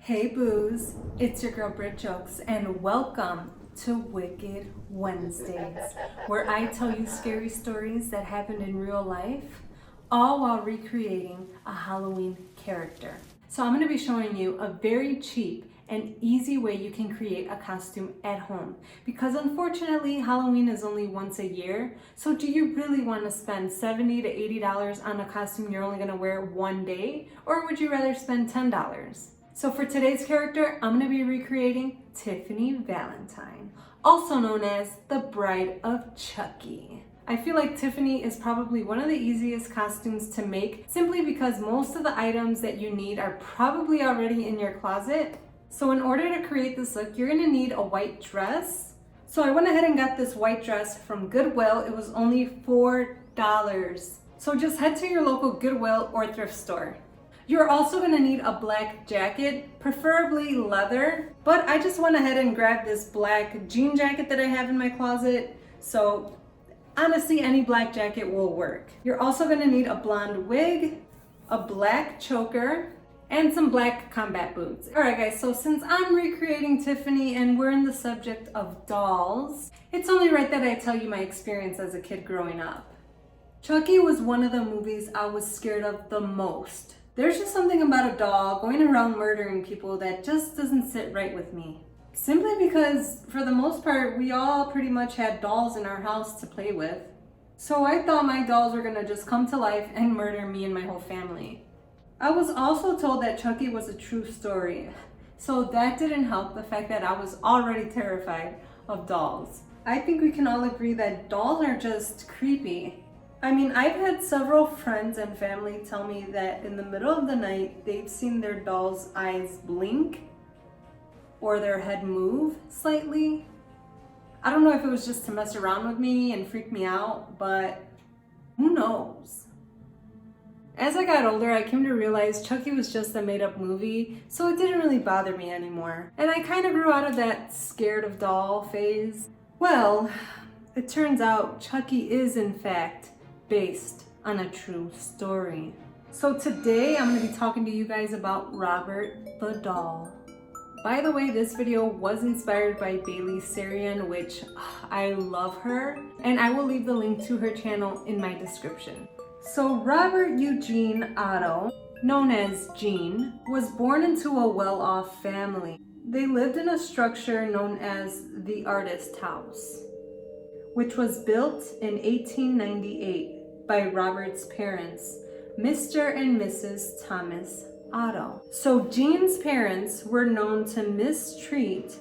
Hey boos, it's your girl Brit Jokes, and welcome to Wicked Wednesdays, where I tell you scary stories that happened in real life, all while recreating a Halloween character. So I'm going to be showing you a very cheap and easy way you can create a costume at home, because unfortunately Halloween is only once a year. So do you really want to spend $70 to $80 on a costume you're only going to wear one day, or would you rather spend $10? So for today's character, I'm going to be recreating Tiffany Valentine, also known as the Bride of Chucky. I feel like Tiffany is probably one of the easiest costumes to make, simply because most of the items that you need are probably already in your closet. So in order to create this look, you're going to need a white dress. So I went ahead and got this white dress from Goodwill. It was only $4. So just head to your local Goodwill or thrift store. You're also going to need a black jacket, preferably leather, but I just went ahead and grabbed this black jean jacket that I have in my closet, so honestly any black jacket will work. You're also going to need a blonde wig, a black choker, and some black combat boots. Alright guys, so since I'm recreating Tiffany and we're in the subject of dolls, it's only right that I tell you my experience as a kid growing up. Chucky was one of the movies I was scared of the most. There's just something about a doll going around murdering people that just doesn't sit right with me. Simply because, for the most part, we all pretty much had dolls in our house to play with. So I thought my dolls were gonna just come to life and murder me and my whole family. I was also told that Chucky was a true story. So that didn't help the fact that I was already terrified of dolls. I think we can all agree that dolls are just creepy. I mean, I've had several friends and family tell me that in the middle of the night, they've seen their doll's eyes blink or their head move slightly. I don't know if it was just to mess around with me and freak me out, but who knows? As I got older, I came to realize Chucky was just a made-up movie, so it didn't really bother me anymore. And I kind of grew out of that scared of doll phase. Well, it turns out Chucky is in fact based on a true story. So today I'm going to be talking to you guys about Robert the Doll. By the way, this video was inspired by Bailey Sarian, which I love her, and I will leave the link to her channel in my description. So Robert Eugene Otto, known as Gene, was born into a well-off family. They lived in a structure known as the Artist House, which was built in 1898 by Robert's parents, Mr. and Mrs. Thomas Otto. So Gene's parents were known to mistreat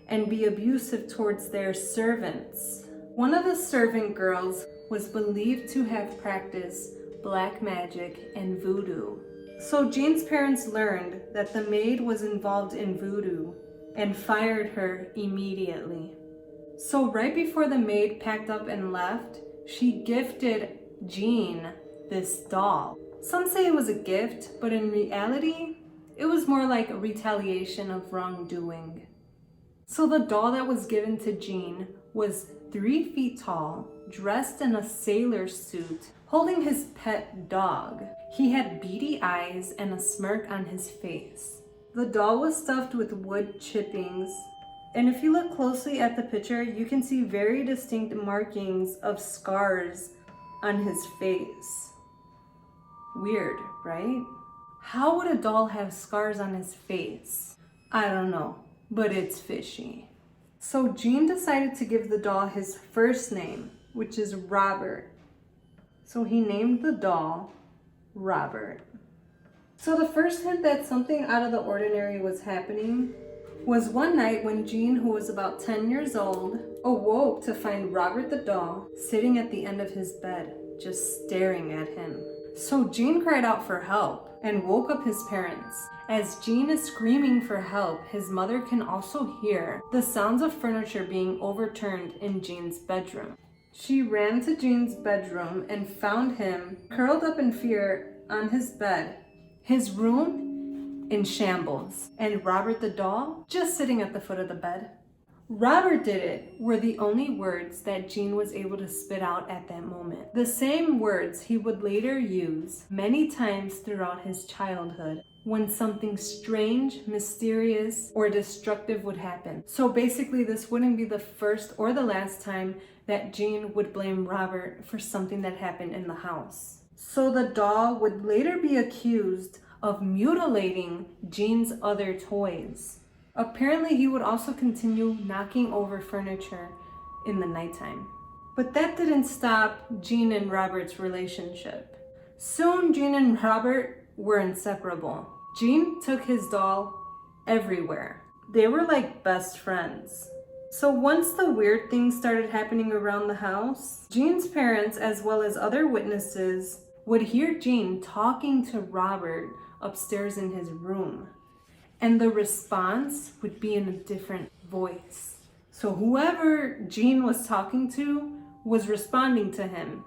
and be abusive towards their servants. One of the servant girls was believed to have practiced black magic and voodoo. So Gene's parents learned that the maid was involved in voodoo and fired her immediately. So right before the maid packed up and left, she gifted Gene this doll. Some say it was a gift, but in reality, it was more like a retaliation of wrongdoing. So the doll that was given to Gene was 3 feet tall, dressed in a sailor suit, holding his pet dog. He had beady eyes and a smirk on his face. The doll was stuffed with wood chippings, and if you look closely at the picture, you can see very distinct markings of scars on his face. Weird, right? How would a doll have scars on his face? I don't know, but it's fishy. So Gene decided to give the doll his first name, which is Robert. So he named the doll Robert. So the first hint that something out of the ordinary was happening was one night when Gene, who was about 10 years old, awoke to find Robert the doll sitting at the end of his bed, just staring at him. So Gene cried out for help and woke up his parents. As Gene is screaming for help, his mother can also hear the sounds of furniture being overturned in Gene's bedroom. She ran to Gene's bedroom and found him curled up in fear on his bed, his room in shambles, and Robert the doll just sitting at the foot of the bed. Robert did it were the only words that Gene was able to spit out at that moment. The same words he would later use many times throughout his childhood when something strange, mysterious, or destructive would happen. So basically, this wouldn't be the first or the last time that Gene would blame Robert for something that happened in the house. So the doll would later be accused of mutilating Gene's other toys. Apparently, he would also continue knocking over furniture in the nighttime. But that didn't stop Gene and Robert's relationship. Soon, Gene and Robert were inseparable. Gene took his doll everywhere. They were like best friends. So once the weird things started happening around the house, Gene's parents, as well as other witnesses, would hear Gene talking to Robert upstairs in his room. And the response would be in a different voice. So whoever Gene was talking to was responding to him.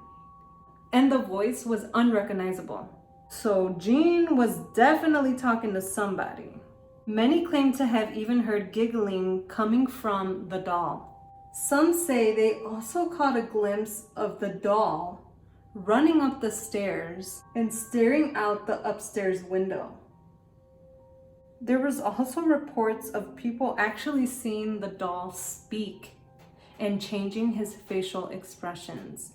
And the voice was unrecognizable. So Gene was definitely talking to somebody. Many claim to have even heard giggling coming from the doll. Some say they also caught a glimpse of the doll running up the stairs and staring out the upstairs window. There was also reports of people actually seeing the doll speak and changing his facial expressions.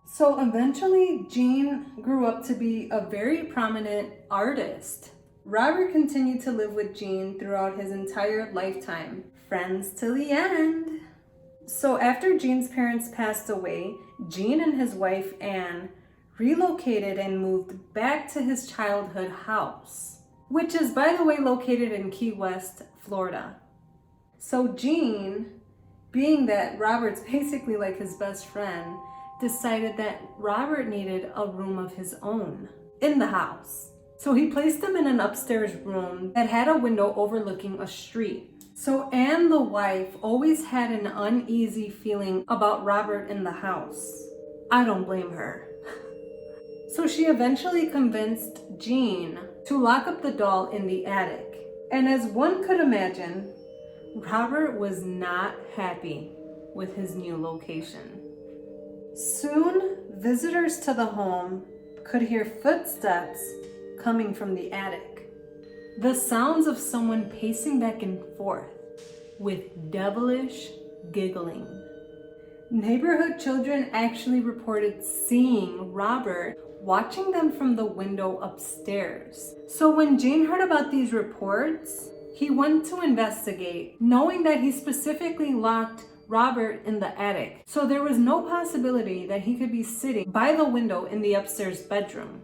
So eventually, Gene grew up to be a very prominent artist. Robert continued to live with Gene throughout his entire lifetime, friends till the end. So after Gene's parents passed away, Gene and his wife Anne relocated and moved back to his childhood house, which is, by the way, located in Key West, Florida. So Gene, being that Robert's basically like his best friend, decided that Robert needed a room of his own in the house. So he placed him in an upstairs room that had a window overlooking a street. So Anne, the wife, always had an uneasy feeling about Robert in the house. I don't blame her. So she eventually convinced Gene to lock up the doll in the attic. And as one could imagine, Robert was not happy with his new location. Soon, visitors to the home could hear footsteps coming from the attic. The sounds of someone pacing back and forth with devilish giggling. Neighborhood children actually reported seeing Robert watching them from the window upstairs. So when Gene heard about these reports, he went to investigate, knowing that he specifically locked Robert in the attic. So there was no possibility that he could be sitting by the window in the upstairs bedroom.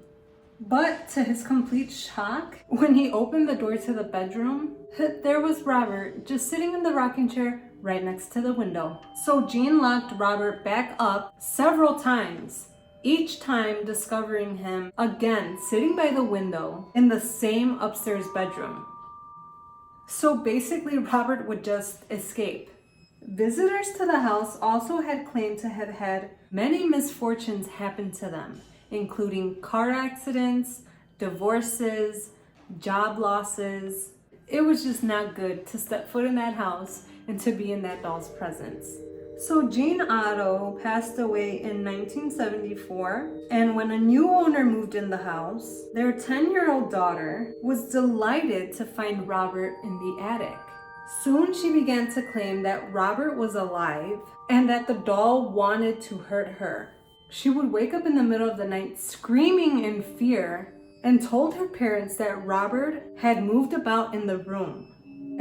But to his complete shock, when he opened the door to the bedroom, there was Robert just sitting in the rocking chair right next to the window. So Gene locked Robert back up several times, each time discovering him again sitting by the window in the same upstairs bedroom. So basically, Robert would just escape. Visitors to the house also had claimed to have had many misfortunes happen to them, including car accidents, divorces, job losses. It was just not good to step foot in that house and to be in that doll's presence. So Gene Otto passed away in 1974, and when a new owner moved in the house, their 10-year-old daughter was delighted to find Robert in the attic. Soon she began to claim that Robert was alive and that the doll wanted to hurt her. She would wake up in the middle of the night screaming in fear and told her parents that Robert had moved about in the room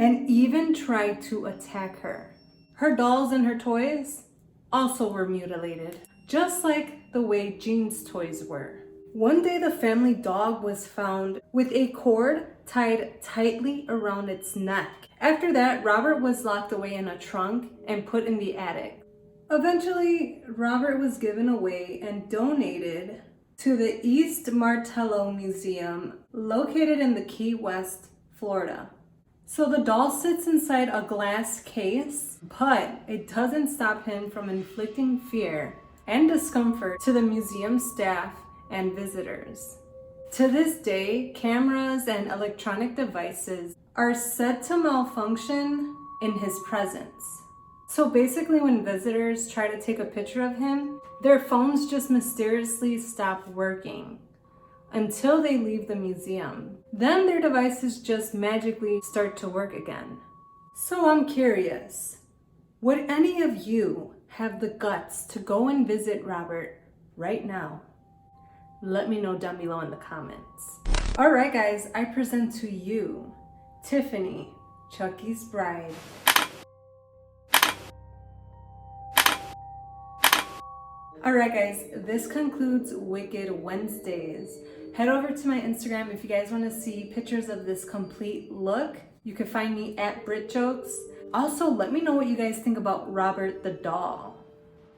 and even tried to attack her. Her dolls and her toys also were mutilated, just like the way Gene's toys were. One day the family dog was found with a cord tied tightly around its neck. After that, Robert was locked away in a trunk and put in the attic. Eventually, Robert was given away and donated to the East Martello Museum, located in the Key West, Florida. So the doll sits inside a glass case, but it doesn't stop him from inflicting fear and discomfort to the museum staff and visitors. To this day, cameras and electronic devices are said to malfunction in his presence. So basically, when visitors try to take a picture of him, their phones just mysteriously stop working until they leave the museum. Then their devices just magically start to work again. So I'm curious, would any of you have the guts to go and visit Robert right now? Let me know down below in the comments. All right, guys, I present to you Tiffany, Chucky's bride. All right, guys, this concludes Wicked Wednesdays. Head over to my Instagram if you guys want to see pictures of this complete look. You can find me at BritJokes. Also, let me know what you guys think about Robert the doll.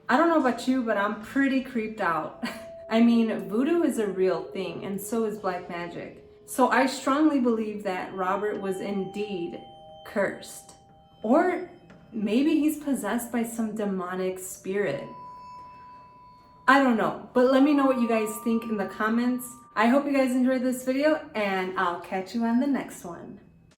I don't know about you, but I'm pretty creeped out. I mean, voodoo is a real thing, and so is black magic. So I strongly believe that Robert was indeed cursed. Or maybe he's possessed by some demonic spirit. I don't know, but let me know what you guys think in the comments. I hope you guys enjoyed this video, and I'll catch you on the next one.